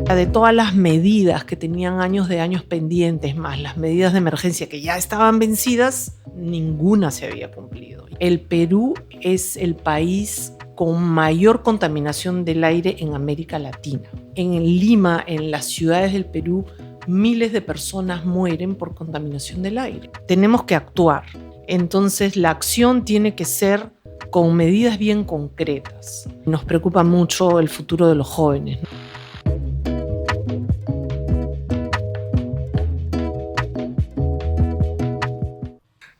De todas las medidas que tenían años pendientes, más las medidas de emergencia que ya estaban vencidas, ninguna se había cumplido. El Perú es el país con mayor contaminación del aire en América Latina. En Lima, en las ciudades del Perú, miles de personas mueren por contaminación del aire. Tenemos que actuar. Entonces, la acción tiene que ser con medidas bien concretas. Nos preocupa mucho el futuro de los jóvenes.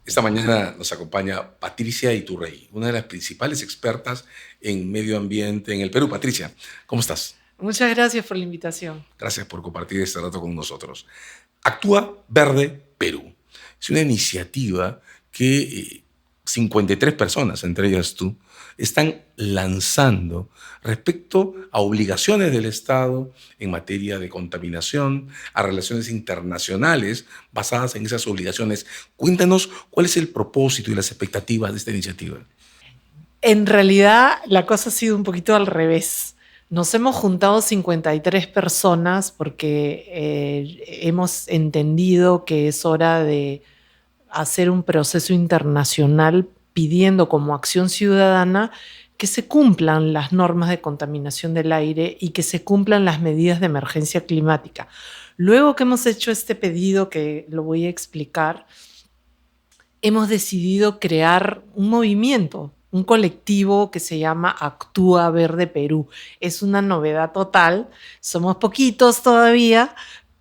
Esta mañana nos acompaña Patricia Iturrey, una de las principales expertas en medio ambiente en el Perú. Patricia, ¿cómo estás? Muchas gracias por la invitación. Gracias por compartir este rato con nosotros. Actúa Verde Perú. Es una iniciativa que 53 personas, entre ellas tú, están lanzando respecto a obligaciones del Estado en materia de contaminación, a relaciones internacionales basadas en esas obligaciones. Cuéntanos cuál es el propósito y las expectativas de esta iniciativa. En realidad, la cosa ha sido un poquito al revés. Nos hemos juntado 53 personas porque hemos entendido que es hora de hacer un proceso internacional pidiendo como acción ciudadana que se cumplan las normas de contaminación del aire y que se cumplan las medidas de emergencia climática. Luego que hemos hecho este pedido, que lo voy a explicar, hemos decidido crear un movimiento, un colectivo que se llama Actúa Verde Perú. Es una novedad total, somos poquitos todavía,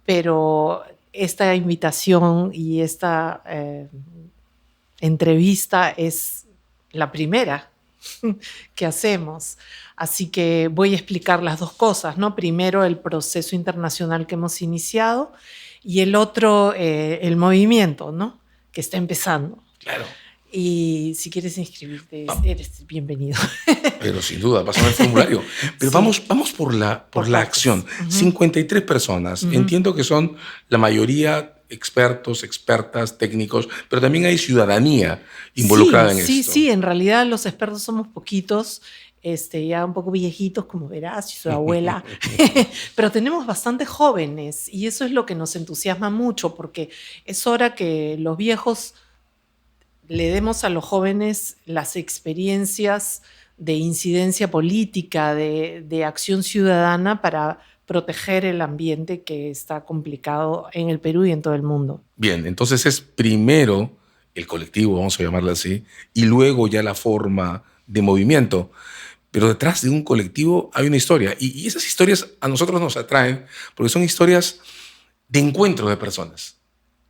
pero esta invitación y esta entrevista es la primera que hacemos. Así que voy a explicar las dos cosas, ¿no? Primero, el proceso internacional que hemos iniciado y el otro, el movimiento, ¿no? Que está empezando. Claro. Y si quieres inscribirte, eres bienvenido. Pero sin duda, pásame el formulario. Pero sí, vamos por la acción. 53 personas. Entiendo que son la mayoría expertos, expertas, técnicos, pero también hay ciudadanía involucrada en esto. Sí, en realidad los expertos somos poquitos, ya un poco viejitos, como verás, yo soy abuela, pero tenemos bastantes jóvenes y eso es lo que nos entusiasma mucho porque es hora que los viejos le demos a los jóvenes las experiencias de incidencia política, de acción ciudadana para proteger el ambiente que está complicado en el Perú y en todo el mundo. Bien, entonces es primero el colectivo, vamos a llamarlo así, y luego ya la forma de movimiento. Pero detrás de un colectivo hay una historia y esas historias a nosotros nos atraen porque son historias de encuentro de personas,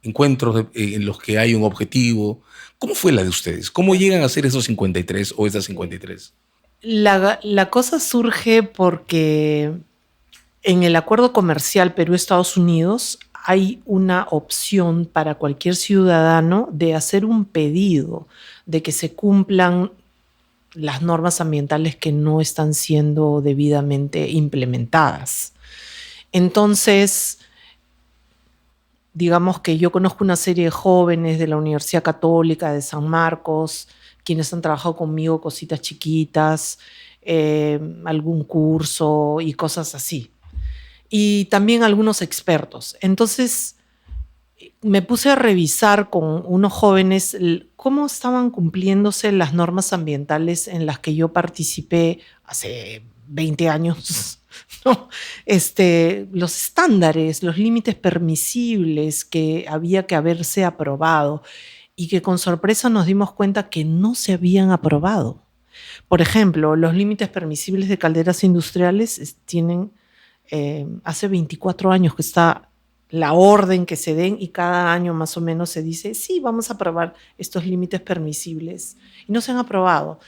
encuentros en los que hay un objetivo. ¿Cómo fue la de ustedes? ¿Cómo llegan a ser esos 53 o esas 53? La cosa surge porque en el acuerdo comercial Perú-Estados Unidos hay una opción para cualquier ciudadano de hacer un pedido de que se cumplan las normas ambientales que no están siendo debidamente implementadas. Entonces, digamos que yo conozco una serie de jóvenes de la Universidad Católica de San Marcos, quienes han trabajado conmigo cositas chiquitas, algún curso y cosas así. Y también algunos expertos. Entonces me puse a revisar con unos jóvenes cómo estaban cumpliéndose las normas ambientales en las que yo participé hace 20 años, ¿no? Los estándares, los límites permisibles que había que haberse aprobado y que con sorpresa nos dimos cuenta que no se habían aprobado. Por ejemplo, los límites permisibles de calderas industriales tienen hace 24 años que está la orden que se den y cada año más o menos se dice, sí, vamos a aprobar estos límites permisibles y no se han aprobado.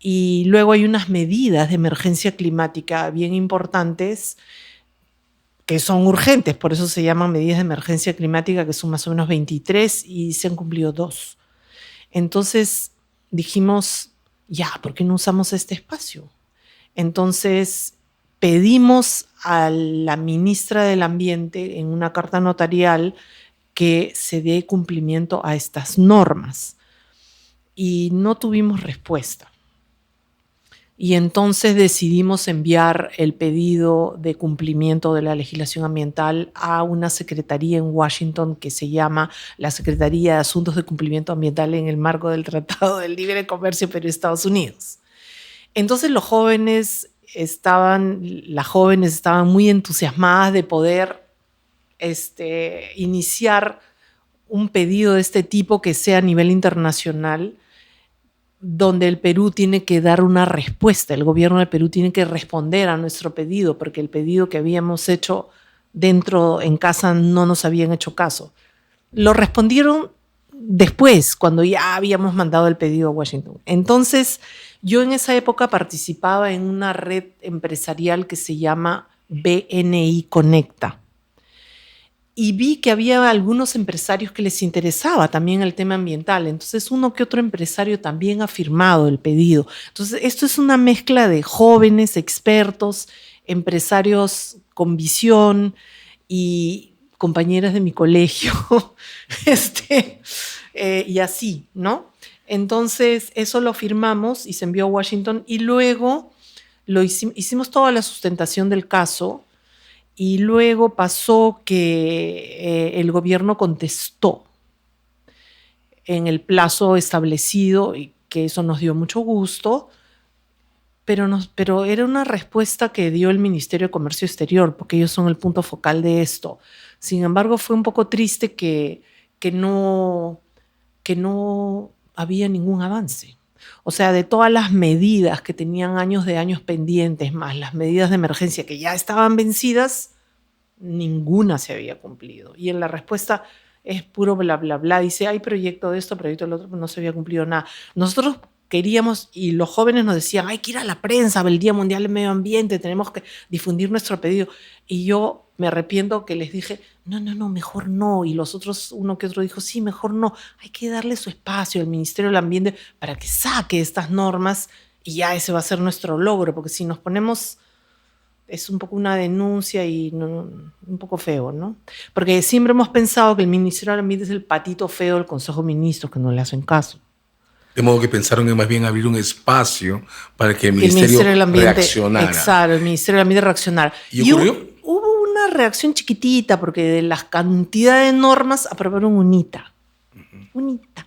Y luego hay unas medidas de emergencia climática bien importantes que son urgentes, por eso se llaman medidas de emergencia climática, que son más o menos 23 y se han cumplido 2. Entonces dijimos, ya, ¿por qué no usamos este espacio? Entonces pedimos a la ministra del Ambiente en una carta notarial que se dé cumplimiento a estas normas y no tuvimos respuesta. Y entonces decidimos enviar el pedido de cumplimiento de la legislación ambiental a una secretaría en Washington que se llama la Secretaría de Asuntos de Cumplimiento Ambiental en el marco del Tratado de Libre Comercio Perú-Estados Unidos. Entonces las jóvenes estaban muy entusiasmadas de poder iniciar un pedido de este tipo que sea a nivel internacional, donde el Perú tiene que dar una respuesta, el gobierno del Perú tiene que responder a nuestro pedido, porque el pedido que habíamos hecho dentro, en casa, no nos habían hecho caso. Lo respondieron después, cuando ya habíamos mandado el pedido a Washington. Entonces, yo en esa época participaba en una red empresarial que se llama BNI Conecta. Y vi que había algunos empresarios que les interesaba también el tema ambiental. Entonces, uno que otro empresario también ha firmado el pedido. Entonces, esto es una mezcla de jóvenes, expertos, empresarios con visión y compañeras de mi colegio, y así, ¿no? Entonces, eso lo firmamos y se envió a Washington y luego hicimos toda la sustentación del caso. Y luego pasó que el gobierno contestó en el plazo establecido, y que eso nos dio mucho gusto, pero era una respuesta que dio el Ministerio de Comercio Exterior, porque ellos son el punto focal de esto. Sin embargo, fue un poco triste que no había ningún avance. O sea, de todas las medidas que tenían años pendientes, más las medidas de emergencia que ya estaban vencidas, ninguna se había cumplido. Y en la respuesta es puro bla, bla, bla. Dice, hay proyecto de esto, proyecto del otro, pero no se había cumplido nada. Nosotros queríamos, y los jóvenes nos decían, hay que ir a la prensa, el Día Mundial del Medio Ambiente, tenemos que difundir nuestro pedido. Y yo me arrepiento que les dije, no, mejor no. Y los otros, uno que otro dijo, sí, mejor no. Hay que darle su espacio al Ministerio del Ambiente para que saque estas normas y ya ese va a ser nuestro logro, porque si nos ponemos... es un poco una denuncia y un poco feo, ¿no? Porque siempre hemos pensado que el Ministerio del Ambiente es el patito feo del Consejo de Ministros, que no le hacen caso. De modo que pensaron en más bien abrir un espacio para que el Ministerio del Ambiente reaccionara. Exacto, el Ministerio del Ambiente reaccionara. ¿Y ocurrió? Hubo una reacción chiquitita, porque de las cantidades de normas aprobaron unita. Unita.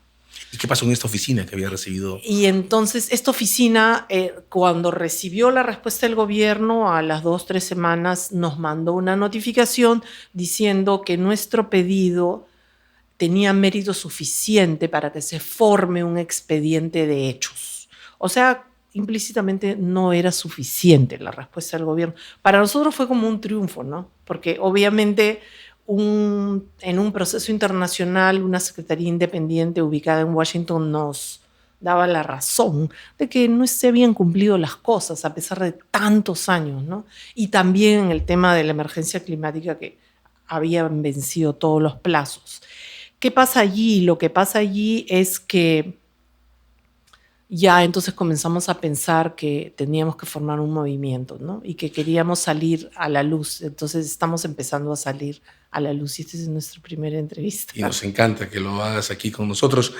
¿Y qué pasó en esta oficina que había recibido? Y entonces esta oficina, cuando recibió la respuesta del gobierno, a las 2-3 semanas nos mandó una notificación diciendo que nuestro pedido tenía mérito suficiente para que se forme un expediente de hechos. O sea, implícitamente no era suficiente la respuesta del gobierno. Para nosotros fue como un triunfo, ¿no? Porque obviamente en un proceso internacional, una secretaría independiente ubicada en Washington nos daba la razón de que no se habían cumplido las cosas a pesar de tantos años, ¿no? Y también en el tema de la emergencia climática, que habían vencido todos los plazos. ¿Qué pasa allí? Lo que pasa allí es que ya entonces comenzamos a pensar que teníamos que formar un movimiento, ¿no? Y que queríamos salir a la luz. Entonces estamos empezando a salir a la luz y esta es nuestra primera entrevista. Y nos encanta que lo hagas aquí con nosotros.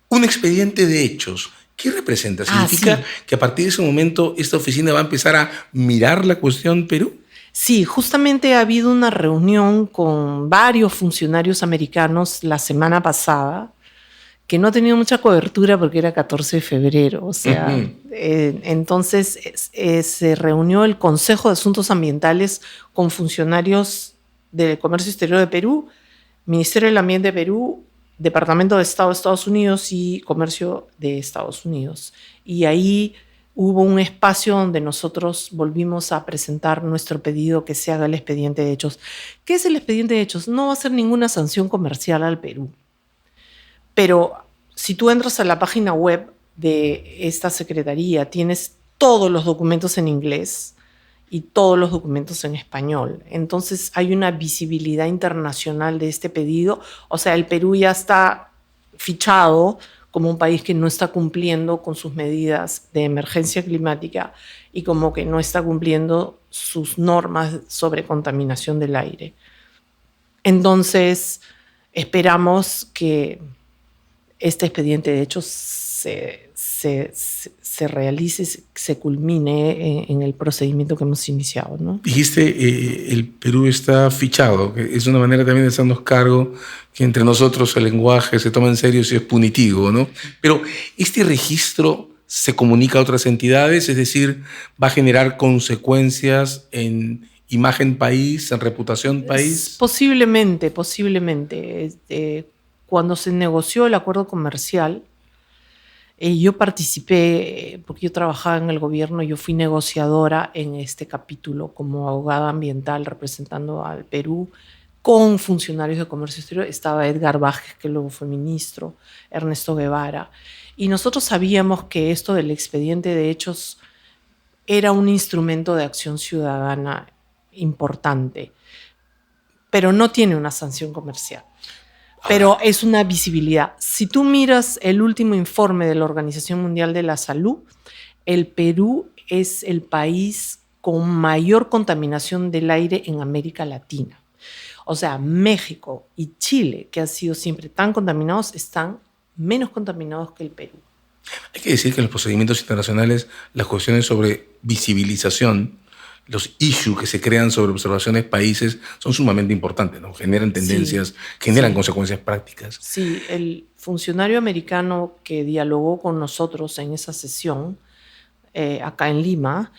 Un expediente de hechos, ¿qué representa? ¿Significa sí, que a partir de ese momento esta oficina va a empezar a mirar la cuestión Perú? Sí, justamente ha habido una reunión con varios funcionarios americanos la semana pasada, que no ha tenido mucha cobertura porque era 14 de febrero. O sea, entonces se reunió el Consejo de Asuntos Ambientales con funcionarios del Comercio Exterior de Perú, Ministerio del Ambiente de Perú, Departamento de Estado de Estados Unidos y Comercio de Estados Unidos. Y ahí hubo un espacio donde nosotros volvimos a presentar nuestro pedido que se haga el expediente de hechos. ¿Qué es el expediente de hechos? No va a ser ninguna sanción comercial al Perú. Pero si tú entras a la página web de esta secretaría, tienes todos los documentos en inglés y todos los documentos en español. Entonces hay una visibilidad internacional de este pedido. O sea, el Perú ya está fichado como un país que no está cumpliendo con sus medidas de emergencia climática y como que no está cumpliendo sus normas sobre contaminación del aire. Entonces, esperamos que este expediente de hechos se se realice, se culmine en el procedimiento que hemos iniciado, ¿no? Dijiste, el Perú está fichado, que es una manera también de hacernos cargo que entre nosotros el lenguaje se toma en serio si es punitivo, ¿no? Pero este registro se comunica a otras entidades, es decir, va a generar consecuencias en imagen país, en reputación país. Posiblemente. Cuando se negoció el acuerdo comercial, yo participé, porque yo trabajaba en el gobierno, yo fui negociadora en este capítulo como abogada ambiental representando al Perú con funcionarios de comercio exterior. Estaba Edgar Vázquez, que luego fue ministro, Ernesto Guevara. Y nosotros sabíamos que esto del expediente de hechos era un instrumento de acción ciudadana importante, pero no tiene una sanción comercial. Pero es una visibilidad. Si tú miras el último informe de la Organización Mundial de la Salud, el Perú es el país con mayor contaminación del aire en América Latina. O sea, México y Chile, que han sido siempre tan contaminados, están menos contaminados que el Perú. Hay que decir que en los procedimientos internacionales las cuestiones sobre visibilización, los issues que se crean sobre observaciones países son sumamente importantes, ¿no? Generan tendencias, generan consecuencias prácticas. Sí, el funcionario americano que dialogó con nosotros en esa sesión, acá en Lima,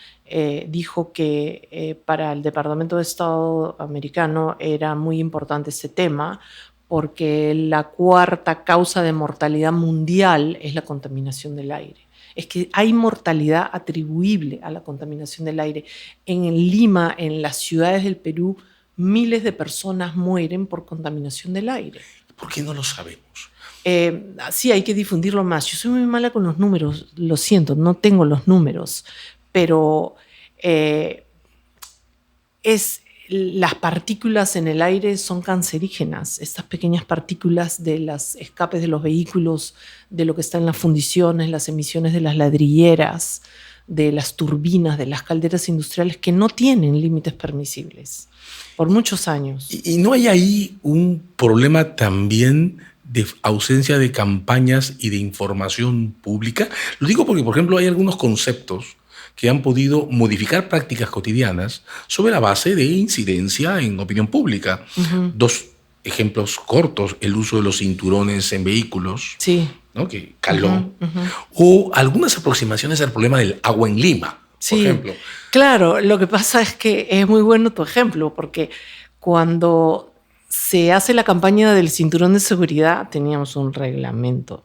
dijo que para el Departamento de Estado americano era muy importante ese tema porque la cuarta causa de mortalidad mundial es la contaminación del aire. Es que hay mortalidad atribuible a la contaminación del aire. En Lima, en las ciudades del Perú, miles de personas mueren por contaminación del aire. ¿Por qué no lo sabemos? Sí, hay que difundirlo más. Yo soy muy mala con los números, lo siento, no tengo los números, pero las partículas en el aire son cancerígenas. Estas pequeñas partículas de los escapes de los vehículos, de lo que está en las fundiciones, las emisiones de las ladrilleras, de las turbinas, de las calderas industriales, que no tienen límites permisibles por muchos años. ¿Y no hay ahí un problema también de ausencia de campañas y de información pública? Lo digo porque, por ejemplo, hay algunos conceptos que han podido modificar prácticas cotidianas sobre la base de incidencia en opinión pública. Dos ejemplos cortos: el uso de los cinturones en vehículos, ¿no? Que caló, o algunas aproximaciones al problema del agua en Lima, por ejemplo. Claro, lo que pasa es que es muy bueno tu ejemplo, porque cuando se hace la campaña del cinturón de seguridad teníamos un reglamento.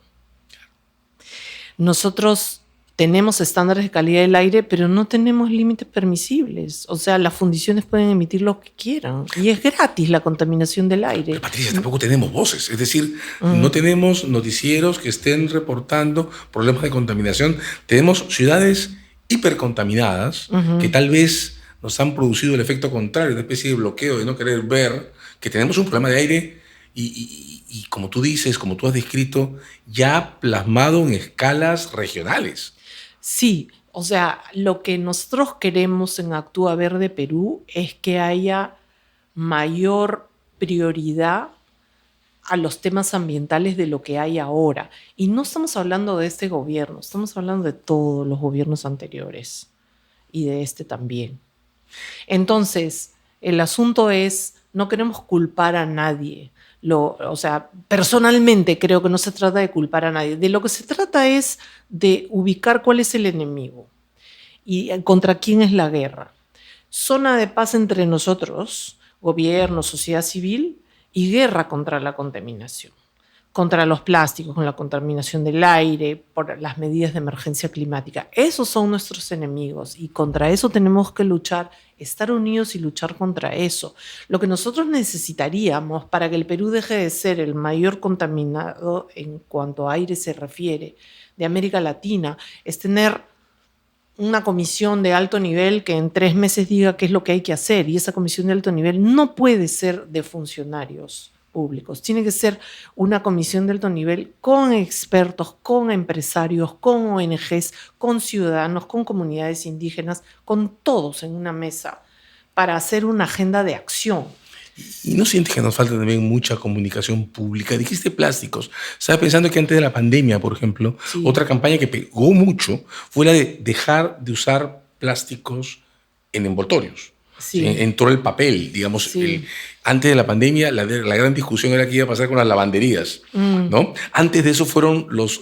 Nosotros tenemos estándares de calidad del aire, pero no tenemos límites permisibles. O sea, las fundiciones pueden emitir lo que quieran. Y es gratis la contaminación del aire. Pero, Patricia, tampoco tenemos voces. Es decir, no tenemos noticieros que estén reportando problemas de contaminación. Tenemos ciudades hipercontaminadas que tal vez nos han producido el efecto contrario, una especie de bloqueo de no querer ver que tenemos un problema de aire y como tú dices, como tú has descrito, ya plasmado en escalas regionales. Sí, o sea, lo que nosotros queremos en Actúa Verde Perú es que haya mayor prioridad a los temas ambientales de lo que hay ahora. Y no estamos hablando de este gobierno, estamos hablando de todos los gobiernos anteriores y de este también. Entonces, el asunto es, no queremos culpar a nadie. O sea, personalmente creo que no se trata de culpar a nadie. De lo que se trata es de ubicar cuál es el enemigo y contra quién es la guerra. Zona de paz entre nosotros, gobierno, sociedad civil, y guerra contra la contaminación, contra los plásticos, con la contaminación del aire, por las medidas de emergencia climática. Esos son nuestros enemigos y contra eso tenemos que luchar, estar unidos y luchar contra eso. Lo que nosotros necesitaríamos para que el Perú deje de ser el mayor contaminado en cuanto a aire se refiere de América Latina es tener una comisión de alto nivel que en 3 meses diga qué es lo que hay que hacer, y esa comisión de alto nivel no puede ser de funcionarios públicos, tiene que ser una comisión de alto nivel con expertos, con empresarios, con ONGs, con ciudadanos, con comunidades indígenas, con todos en una mesa para hacer una agenda de acción. ¿Y no sientes que nos falta también mucha comunicación pública? Dijiste plásticos. Estaba pensando que antes de la pandemia, por ejemplo, Sí, otra campaña que pegó mucho fue la de dejar de usar plásticos en envoltorios. Sí, sí, entró el papel, digamos, sí. antes de la pandemia la gran discusión era qué iba a pasar con las lavanderías, Mm, ¿no? Antes de eso fueron los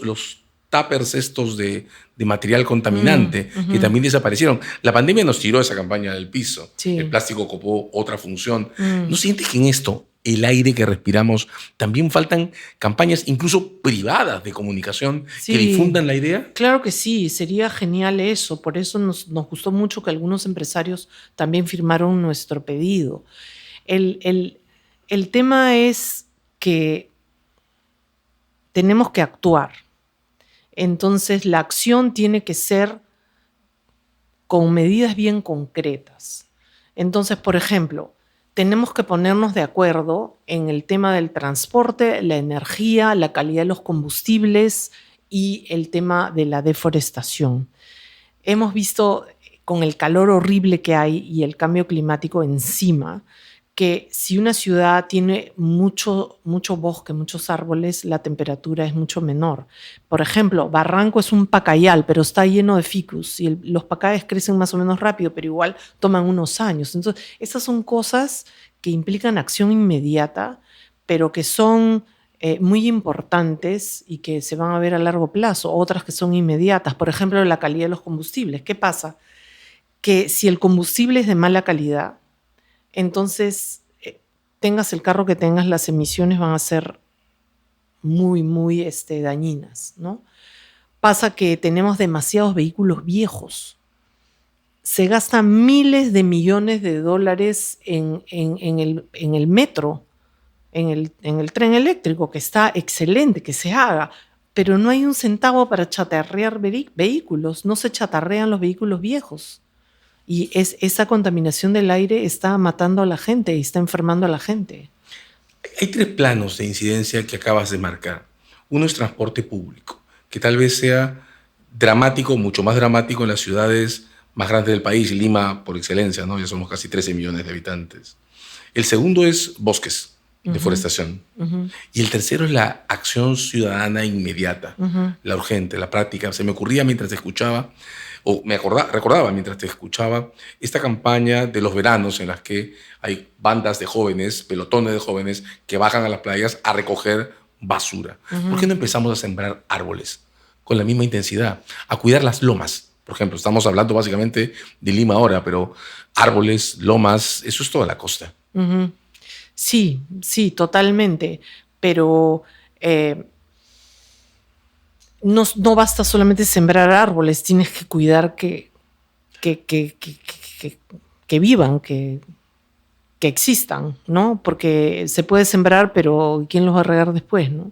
tuppers estos de material contaminante que ujú, también desaparecieron. La pandemia nos tiró esa campaña del piso. El sí. plástico ocupó otra función. ¿No Mm. sientes que en esto, el aire que respiramos, también faltan campañas incluso privadas de comunicación que Sí, difundan la idea? claro que sí, sería genial eso. Por eso nos gustó mucho que algunos empresarios también firmaron nuestro pedido. El, el- el tema es que tenemos que actuar. Entonces, la acción tiene que ser con medidas bien concretas. Entonces, por ejemplo, tenemos que ponernos de acuerdo en el tema del transporte, la energía, la calidad de los combustibles y el tema de la deforestación. Hemos visto con el calor horrible que hay y el cambio climático encima, que si una ciudad tiene mucho bosque, muchos árboles, la temperatura es mucho menor. Por ejemplo, Barranco es un pacayal, pero está lleno de ficus y los pacayes crecen más o menos rápido, pero igual toman unos años. Entonces, esas son cosas que implican acción inmediata, pero que son muy importantes y que se van a ver a largo plazo, otras que son inmediatas. Por ejemplo, la calidad de los combustibles. ¿Qué pasa? Que si el combustible es de mala calidad, entonces tengas el carro que tengas, las emisiones van a ser muy dañinas, ¿no? Pasa que tenemos demasiados vehículos viejos. Se gastan miles de millones de dólares en el metro, en el tren eléctrico, que está excelente que se haga, pero no hay un centavo para chatarrear vehículos, no se chatarrean los vehículos viejos. Y esa contaminación del aire está matando a la gente y está enfermando a la gente. Hay tres planos de incidencia que acabas de marcar. Uno es transporte público, que tal vez sea dramático, mucho más dramático en las ciudades más grandes del país, Lima por excelencia, ¿no? Ya somos casi 13 millones de habitantes. El segundo es bosques, Ujú, deforestación. ujú, Y el tercero es la acción ciudadana inmediata, ujú. la urgente, la práctica. Se me ocurría mientras te escuchaba, o recordaba mientras te escuchaba, esta campaña de los veranos en las que hay bandas de jóvenes, pelotones de jóvenes que bajan a las playas a recoger basura. ¿Por qué Ujú. no empezamos a sembrar árboles con la misma intensidad? A cuidar las lomas. Por ejemplo, estamos hablando básicamente de Lima ahora, pero árboles, lomas, eso es toda la costa. Ujú. Sí, sí, totalmente. Pero eh, no basta solamente sembrar árboles, tienes que cuidar que, que, que, que- que vivan, que existan, ¿no? Porque se puede sembrar, pero ¿quién los va a regar después, no?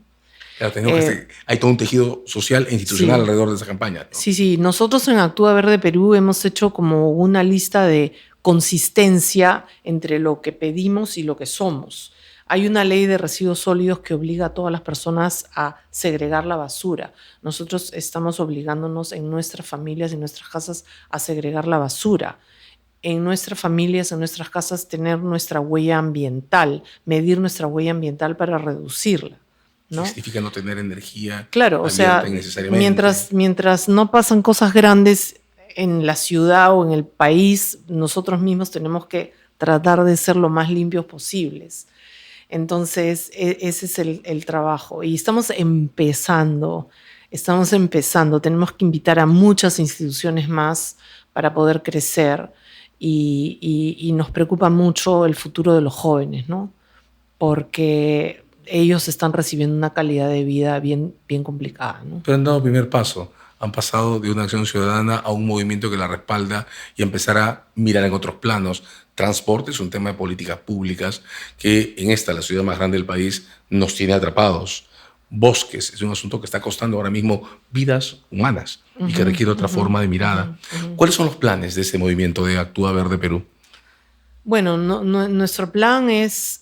Claro, Eh, hay todo un tejido social e institucional sí, alrededor de esa campaña, ¿no? sí, sí. Nosotros en Actúa Verde Perú hemos hecho como una lista de consistencia entre lo que pedimos y lo que somos. Hay una ley de residuos sólidos que obliga a todas las personas a segregar la basura. Nosotros estamos obligándonos en nuestras familias y en nuestras casas a segregar la basura. En nuestras familias, en nuestras casas, tener nuestra huella ambiental, medir nuestra huella ambiental para reducirla, ¿Qué ¿no? significa no tener energía Claro, o abierta sea, innecesariamente? mientras no pasan cosas grandes en la ciudad o en el país, nosotros mismos tenemos que tratar de ser lo más limpios posibles. Entonces, ese es el trabajo. Y estamos empezando. Tenemos que invitar a muchas instituciones más para poder crecer y nos preocupa mucho el futuro de los jóvenes, ¿no? Porque ellos están recibiendo una calidad de vida bien complicada, ¿no? Pero han dado el primer paso. Han pasado de una acción ciudadana a un movimiento que la respalda y empezar a mirar en otros planos. Transporte es un tema de políticas públicas que en esta, la ciudad más grande del país, nos tiene atrapados. Bosques es un asunto que está costando ahora mismo vidas humanas y que Ujú, requiere otra ujú, forma de ujú, mirada. ujú. ¿Cuáles son los planes de este movimiento de Actúa Verde Perú? Bueno, nuestro plan es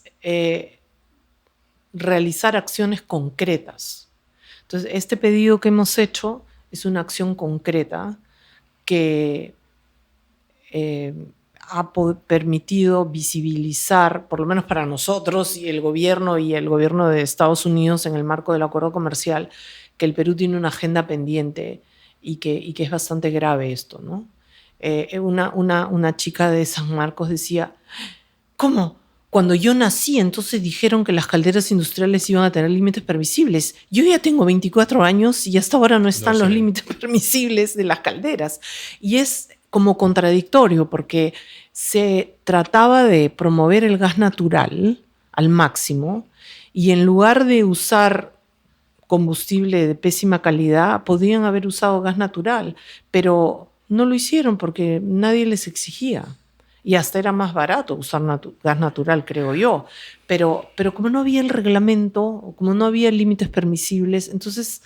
realizar acciones concretas. Entonces, este pedido que hemos hecho es una acción concreta que eh, permitido visibilizar, por lo menos para nosotros y el gobierno de Estados Unidos en el marco del acuerdo comercial, que el Perú tiene una agenda pendiente y que es bastante grave esto, ¿no? Una chica de San Marcos decía, ¿cómo? Cuando yo nací, entonces dijeron que las calderas industriales iban a tener límites permisibles. Yo ya tengo 24 años y hasta ahora no están los límites permisibles de las calderas. Y es como contradictorio porque se trataba de promover el gas natural al máximo y en lugar de usar combustible de pésima calidad, podrían haber usado gas natural, pero no lo hicieron porque nadie les exigía. Y hasta era más barato usar gas natural, creo yo. Pero como no había el reglamento, como no había límites permisibles, entonces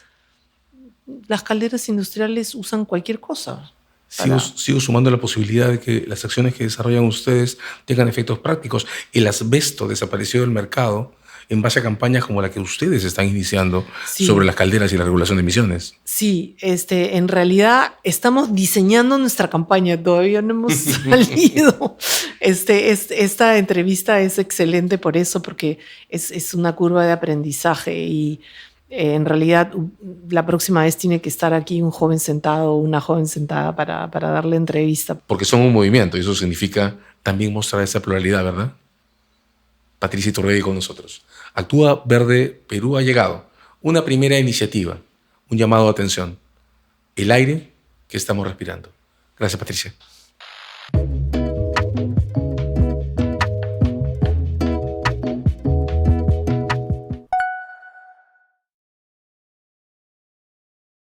las calderas industriales usan cualquier cosa. Sigo sumando la posibilidad de que las acciones que desarrollan ustedes tengan efectos prácticos. El asbesto desapareció del mercado en base a campañas como la que ustedes están iniciando sobre las calderas y la regulación de emisiones. Sí, en realidad estamos diseñando nuestra campaña, todavía no hemos salido. Esta entrevista es excelente por eso, porque es una curva de aprendizaje y en realidad la próxima vez tiene que estar aquí un joven sentado o una joven sentada para darle entrevista. Porque son un movimiento y eso significa también mostrar esa pluralidad, ¿verdad? Patricia Iturregui con nosotros. Actúa Verde Perú ha llegado. Una primera iniciativa, un llamado de atención. El aire que estamos respirando. Gracias, Patricia.